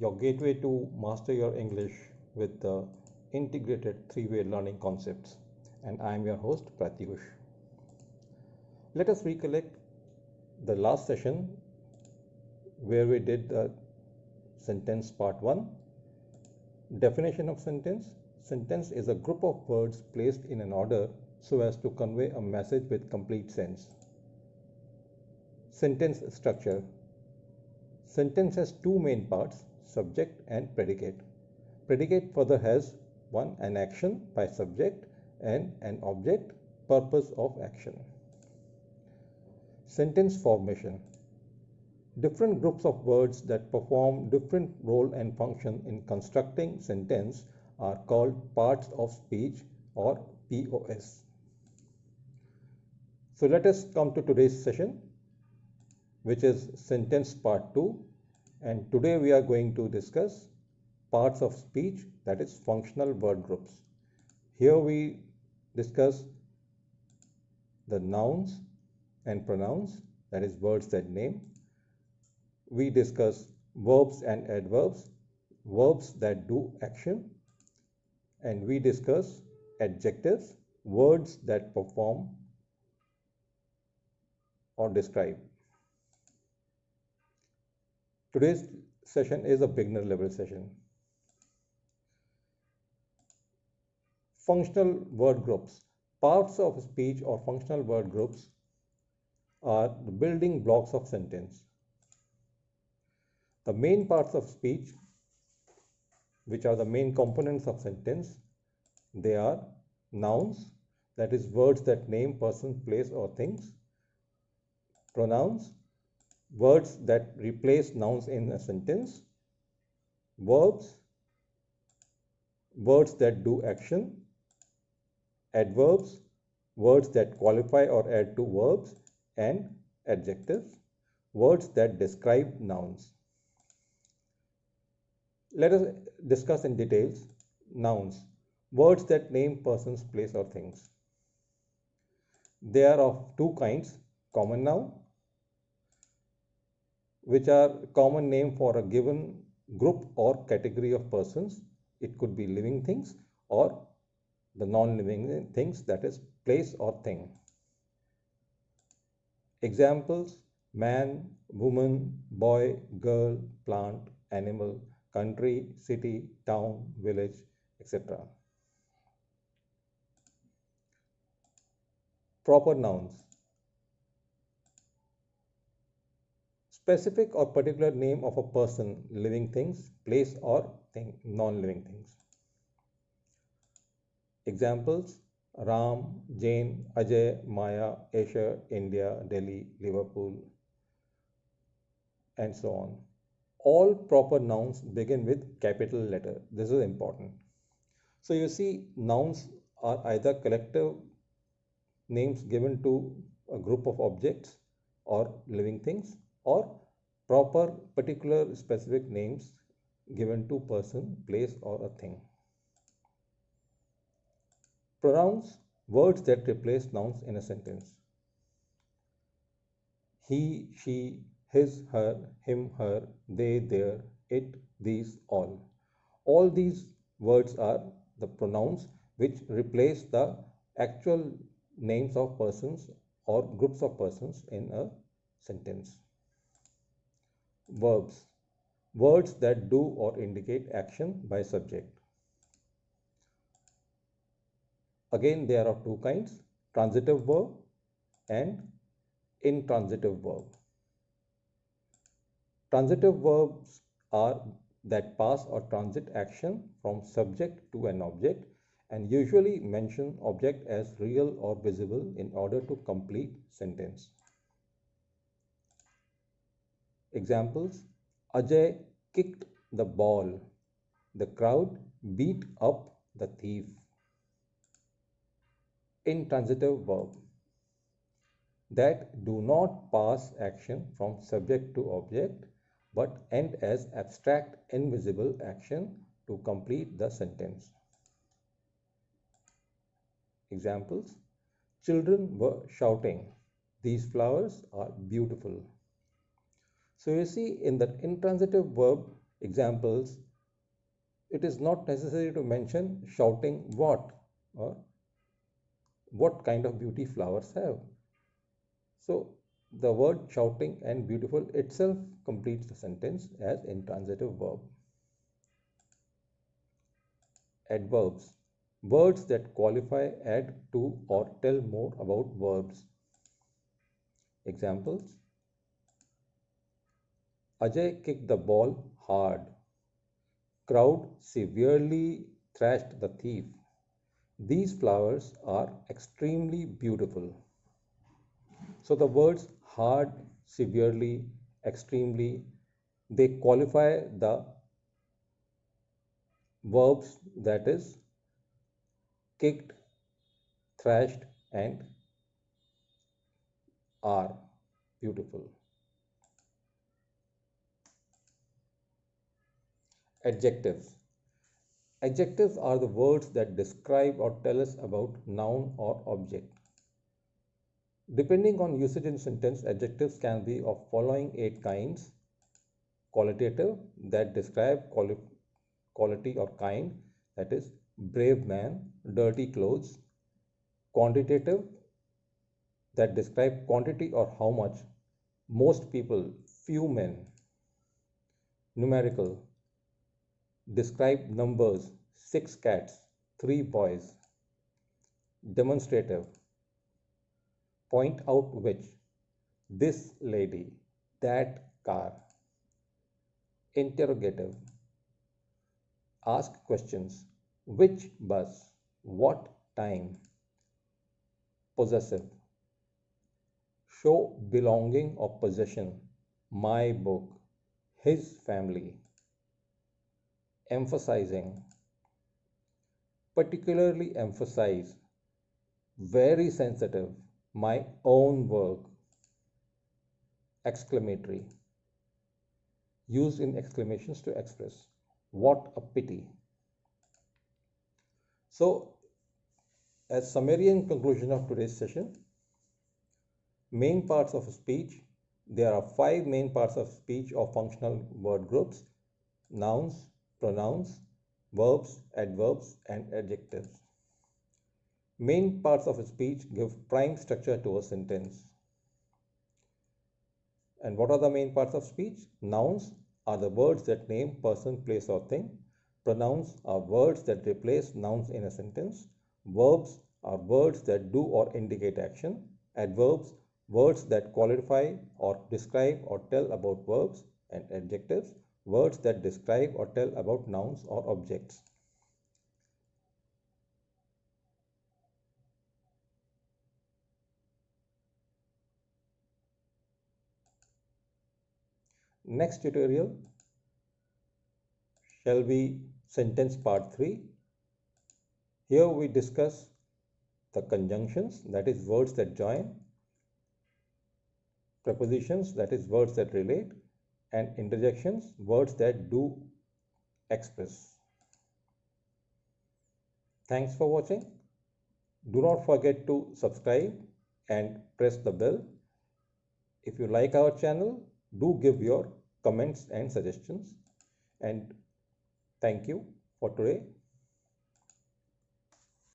your gateway to master your English with the integrated three-way learning concepts. And I am your host, Pratyush. Let us recollect the last session where we did the sentence part 1. Definition of sentence. Sentence is a group of words placed in an order so as to convey a message with complete sense. Sentence structure. Sentence has two main parts, subject and predicate. Predicate further has one, an action by subject, and an object, purpose of action. Sentence formation. Different groups of words that perform different role and function in constructing sentence are called parts of speech or POS. So let us come to today's session, which is sentence part 2, and today we are going to discuss parts of speech, that is functional word groups. Here we discuss the nouns and pronouns, that is words that name. We discuss verbs and adverbs, verbs that do action, and we discuss adjectives, words that perform or describe. Today's session is a beginner level session. Functional word groups. Parts of speech or functional word groups are the building blocks of sentence. The main parts of speech, which are the main components of sentence, they are nouns, that is words that name person, place or things. Pronouns, words that replace nouns in a sentence. Verbs, words that do action. Adverbs, words that qualify or add to verbs. And adjectives, words that describe nouns. Let us discuss in details nouns, words that name persons, place or things. They are of two kinds, common noun, which are common name for a given group or category of persons. It could be living things or the non-living things, that is place or thing. Examples: man, woman, boy, girl, plant, animal, country, city, town, village, etc. Proper nouns. Specific or particular name of a person, living things, place or thing, non-living things. Examples: Ram, Jane, Ajay, Maya, Asia, India, Delhi, Liverpool, and so on. All proper nouns begin with capital letter. This is important. So you see, nouns are either collective names given to a group of objects or living things, or proper particular specific names given to person, place or a thing. Pronouns, words that replace nouns in a sentence. He, she, his, her, him, her, they, their, it, these, all. All these words are the pronouns which replace the actual names of persons or groups of persons in a sentence. Verbs, words that do or indicate action by subject. Again, there are two kinds, transitive verb and intransitive verb. Transitive verbs are that pass or transit action from subject to an object and usually mention object as real or visible in order to complete sentence. Examples: Ajay kicked the ball. The crowd beat up the thief. Intransitive verb, that do not pass action from subject to object but end as abstract invisible action to complete the sentence. Examples: children were shouting, these flowers are beautiful. So you see, in the intransitive verb, Examples, it is not necessary to mention shouting what or what kind of beauty flowers have. So the word shouting and beautiful itself completes the sentence as intransitive verb. Adverbs, words that qualify, add to, or tell more about verbs. Examples, Ajay kicked the ball hard. Crowd severely thrashed the thief. These flowers are extremely beautiful. So the words hard, severely, extremely, they qualify the verbs, that is kicked, thrashed, and are beautiful. Adjectives. Adjectives are the words that describe or tell us about noun or object. Depending on usage in sentence, adjectives can be of following 8 kinds. Qualitative, that describe quality or kind, that is brave man, dirty clothes. Quantitative, that describe quantity or how much, most people, few men. Numerical, describe numbers, 6 cats, 3 boys. Demonstrative, point out which, this lady, that car. Interrogative, ask questions, which bus, what time. Possessive, show belonging or possession, my book, his family. Emphasizing, particularly emphasize, very sensitive, my own work. Exclamatory, used in exclamations to express, what a pity. So, as summary and conclusion of today's session, main parts of speech, there are 5 main parts of speech or functional word groups: nouns, pronouns, verbs, adverbs, and adjectives. Main parts of speech give prime structure to a sentence. And what are the main parts of speech? Nouns are the words that name person, place, or thing. Pronouns are words that replace nouns in a sentence. Verbs are words that do or indicate action. Adverbs, words that qualify or describe or tell about verbs. And adjectives, words that describe or tell about nouns or objects. Next tutorial shall be sentence part 3. Here we discuss the conjunctions, that is words that join, prepositions, that is words that relate, and interjections, words that do express. Thanks for watching. Do not forget to subscribe and press the bell. If you like our channel, do give your comments and suggestions. And thank you for today.